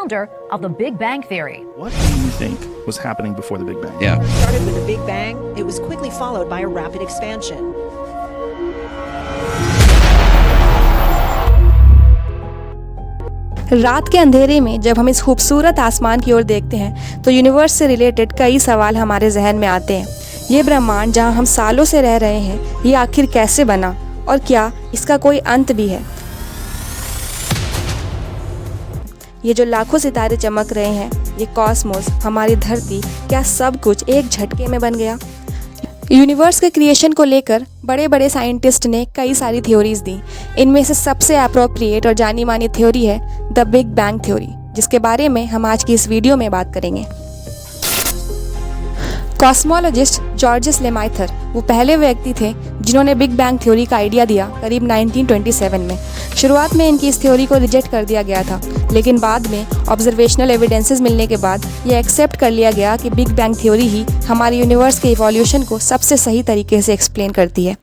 founder of the Big Bang Theory. What do you think was happening before the Big Bang? Yeah. It started with a Big Bang. It was quickly followed by a rapid expansion. रात के अंधेरे में जब हम इस खूबसूरत आसमान की ओर देखते हैं तो यूनिवर्स से रिलेटेड कई सवाल हमारे जहन में आते हैं। ये ब्रह्मांड जहां हम सालों से रह रहे हैं, ये आखिर कैसे बना और क्या इसका कोई अंत भी है? ये जो लाखों सितारे चमक रहे हैं, ये कॉस्मोस, हमारी धरती, क्या सब कुछ एक झटके में बन गया? यूनिवर्स के क्रिएशन को लेकर बड़े बड़े साइंटिस्ट ने कई सारी थ्योरीज दी। इनमें से सबसे अप्रोप्रिएट और जानी मानी थ्योरी है द बिग बैंग थ्योरी, जिसके बारे में हम आज की इस वीडियो में बात करेंगे। कॉस्मोलॉजिस्ट जॉर्जेस लेमाइथर वो पहले व्यक्ति थे जिन्होंने बिग बैंग थ्योरी का आइडिया दिया करीब 1927 में। शुरुआत में इनकी इस थ्योरी को रिजेक्ट कर दिया गया था, लेकिन बाद में ऑब्जर्वेशनल एविडेंसेस मिलने के बाद ये एक्सेप्ट कर लिया गया कि बिग बैंग थ्योरी ही हमारे यूनिवर्स के इवोल्यूशन को सबसे सही तरीके से एक्सप्लेन करती है।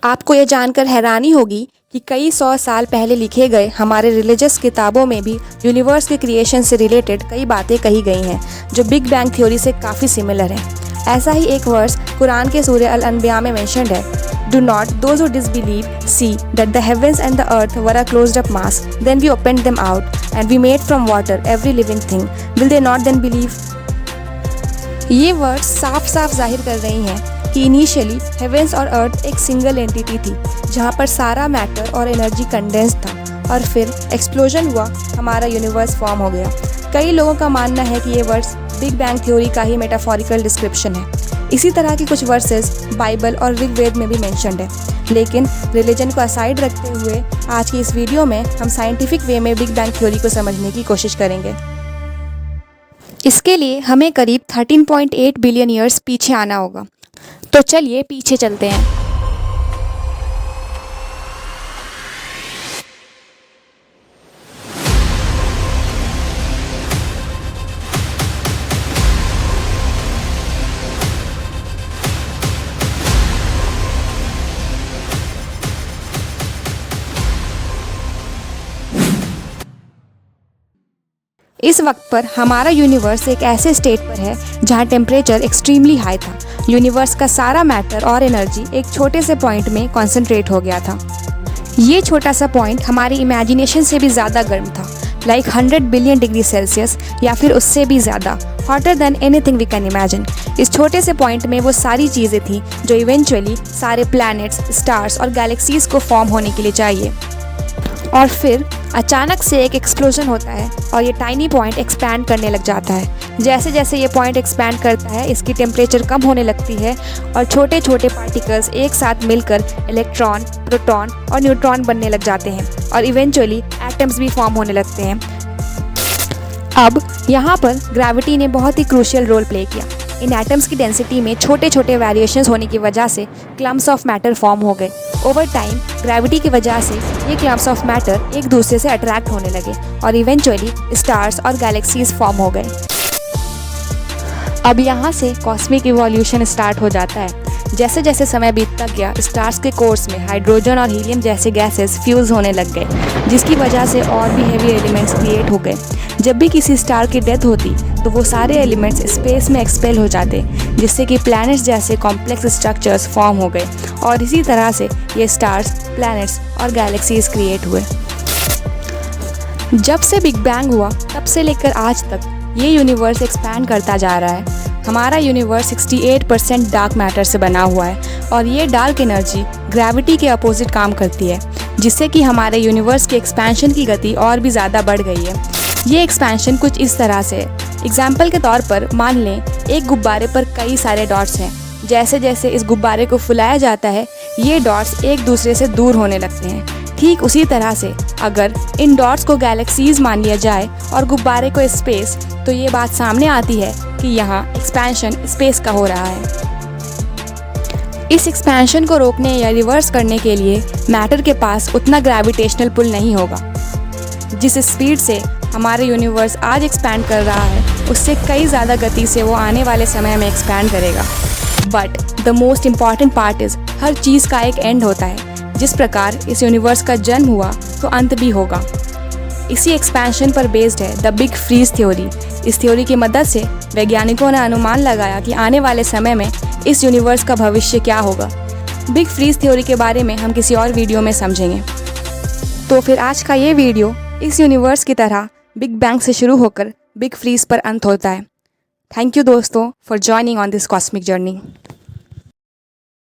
आपको ये जानकर हैरानी होगी कि कई 100 साल पहले लिखे गए हमारे रिलीजियस किताबों में भी यूनिवर्स के क्रिएशन से रिलेटेड कई बातें कही गई हैं जो बिग बैंग थ्योरी से काफ़ी सिमिलर है। ऐसा ही एक वर्स कुरान के सूरह अल-अनबिया में मेंशन्ड है, do not those who disbelieve see that the heavens and the earth were a closed up mass, then we opened them out and we made from water every living thing, will they not then believe? ये words साफ साफ जाहिर कर रही हैं कि initially heaven's और अर्थ एक सिंगल एंटिटी थी जहाँ पर सारा मैटर और एनर्जी कंडेंस था और फिर एक्सप्लोजन हुआ, हमारा यूनिवर्स फॉर्म हो गया। कई लोगों का मानना है कि ये वर्ड्स बिग बैंग थ्योरी का ही मेटाफोरिकल डिस्क्रिप्शन है। इसी तरह की कुछ वर्सेस बाइबल और ऋग्वेद में भी मेंशन्ड है। लेकिन रिलीजन को असाइड रखते हुए आज की इस वीडियो में हम साइंटिफिक वे में बिग बैंग थ्योरी को समझने की कोशिश करेंगे। इसके लिए हमें करीब 13.8 बिलियन ईयर्स पीछे आना होगा। तो चलिए पीछे चलते हैं। इस वक्त पर हमारा यूनिवर्स एक ऐसे स्टेट पर है जहां टेम्परेचर एक्सट्रीमली हाई था। यूनिवर्स का सारा मैटर और एनर्जी एक छोटे से पॉइंट में कॉन्सेंट्रेट हो गया था। ये छोटा सा पॉइंट हमारी इमेजिनेशन से भी ज़्यादा गर्म था, लाइक 100 बिलियन डिग्री सेल्सियस या फिर उससे भी ज़्यादा, hotter than anything we can imagine. इस छोटे से पॉइंट में वो सारी चीज़ें थी जो इवेंचुअली सारे प्लैनेट्स, स्टार्स और गैलेक्सीज को फॉर्म होने के लिए चाहिए। और फिर अचानक से एक एक्सप्लोजन होता है और ये टाइनी पॉइंट एक्सपैंड करने लग जाता है। जैसे जैसे ये पॉइंट एक्सपैंड करता है, इसकी टेम्परेचर कम होने लगती है और छोटे छोटे पार्टिकल्स एक साथ मिलकर इलेक्ट्रॉन, प्रोटॉन और न्यूट्रॉन बनने लग जाते हैं और इवेंचुअली एटम्स भी फॉर्म होने लगते हैं। अब यहाँ पर ग्रेविटी ने बहुत ही क्रूशियल रोल प्ले किया। इन एटम्स की डेंसिटी में छोटे छोटे वेरिएशंस होने की वजह से क्लम्प्स ऑफ मैटर फॉर्म हो गए। ओवर टाइम ग्रेविटी की वजह से ये क्लम्प्स ऑफ मैटर एक दूसरे से अट्रैक्ट होने लगे और इवेंचुअली स्टार्स और गैलेक्सीज फॉर्म हो गए। अब यहाँ से कॉस्मिक इवोल्यूशन स्टार्ट हो जाता है। जैसे जैसे समय बीतता गया, स्टार्स के कोर्स में हाइड्रोजन और हीलियम जैसे गैसेस फ्यूज़ होने लग गए, जिसकी वजह से और भी हेवी एलिमेंट्स क्रिएट हो गए। जब भी किसी स्टार की डेथ होती तो वो सारे एलिमेंट्स स्पेस में एक्सपेल हो जाते, जिससे कि प्लैनेट्स जैसे कॉम्प्लेक्स स्ट्रक्चर्स फॉर्म हो गए और इसी तरह से ये स्टार्स, प्लैनेट्स और गैलेक्सीज क्रिएट हुए। जब से बिग बैंग हुआ तब से लेकर आज तक ये यूनिवर्स एक्सपैंड करता जा रहा है। हमारा यूनिवर्स 68% डार्क मैटर से बना हुआ है और ये डार्क एनर्जी ग्रेविटी के अपोजिट काम करती है, जिससे कि हमारे यूनिवर्स की एक्सपेंशन की गति और भी ज़्यादा बढ़ गई है। ये एक्सपेंशन कुछ इस तरह से है। एग्जाम्पल के तौर पर मान लें एक गुब्बारे पर कई सारे डॉट्स हैं। जैसे जैसे इस गुब्बारे को फुलाया जाता है, ये डॉट्स एक दूसरे से दूर होने लगते हैं। ठीक उसी तरह से अगर इन डॉट्स को गैलेक्सीज मान लिया जाए और गुब्बारे को स्पेस, तो ये बात सामने आती है कि यहाँ एक्सपेंशन स्पेस का हो रहा है। इस एक्सपेंशन को रोकने या रिवर्स करने के लिए मैटर के पास उतना ग्रेविटेशनल पुल नहीं होगा। जिस स्पीड से हमारे यूनिवर्स आज एक्सपैंड कर रहा है, उससे कई ज़्यादा गति से वो आने वाले समय में एक्सपैंड करेगा। But the most important part is, हर चीज़ का एक एंड होता है। जिस प्रकार इस यूनिवर्स का जन्म हुआ तो अंत भी होगा। इसी एक्सपेंशन पर बेस्ड है द बिग फ्रीज थ्योरी। इस थ्योरी की मदद से वैज्ञानिकों ने अनुमान लगाया कि आने वाले समय में इस यूनिवर्स का भविष्य क्या होगा। बिग फ्रीज थ्योरी के बारे में हम किसी और वीडियो में समझेंगे। तो फिर आज का ये वीडियो इस यूनिवर्स की तरह बिग बैंग से शुरू होकर बिग फ्रीज पर अंत होता है। थैंक यू दोस्तों for joining on this cosmic journey.